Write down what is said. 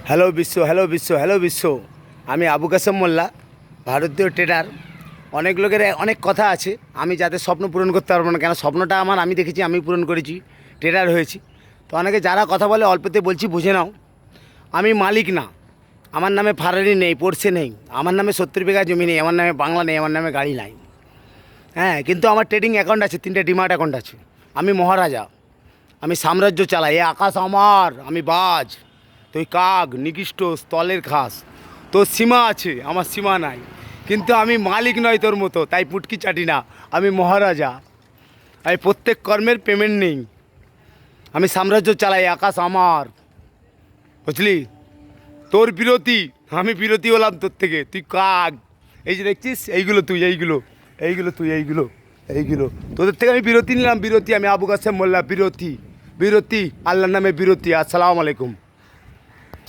Hello বিশ্ব, hello বিশ্ব, hello বিশ্ব। আমি আবু কাসেম মোল্লা, ভারতীয় ট্রেডার। অনেক লোকের অনেক কথা আছে, আমি যাদের স্বপ্ন পূরণ করতে পারবো না, কেন স্বপ্নটা আমার আমি দেখেছি, আমি পূরণ করেছি, ট্রেডার হয়েছি। তো অনেকে যারা কথা বলে অল্পতে বলছি বুঝে নাও, আমি মালিক না। আমার নামে ফারারি নেই, পোর্সে নেই, আমার নামে 70 বিঘা জমি নেই, আমার নামে বাংলা নেই, আমার নামে গাড়ি নাই। হ্যাঁ, কিন্তু আমার ট্রেডিং অ্যাকাউন্ট আছে, 3টে ডিমার্ট অ্যাকাউন্ট আছে। আমি মহারাজা, আমি সাম্রাজ্য চালাই। এ আকাশ আমার, আমি বাজ, তুই কাক, নিকৃষ্ট স্থলের খাস। তোর সীমা আছে, আমার সীমা নাই। কিন্তু আমি মালিক নয় তোর মতো, তাই পুটকি চাটি না। আমি মহারাজা, আমি প্রত্যেক কর্মের পেমেন্ট নেই। আমি সাম্রাজ্য চালাই, আকাশ আমার, বুঝলি? তোর বিরতি, আমি বিরতি হলাম তোর থেকে, তুই কাক। এই যে দেখছিস, এইগুলো তুই, এইগুলো এইগুলো তুই, এইগুলো এইগুলো তোদের থেকে আমি বিরতি নিলাম, বিরতি। আমি আবু কাসেম মোল্লা, বিরতি, বিরতি, আল্লাহর নামে বিরতি। আসসালামু আলাইকুম।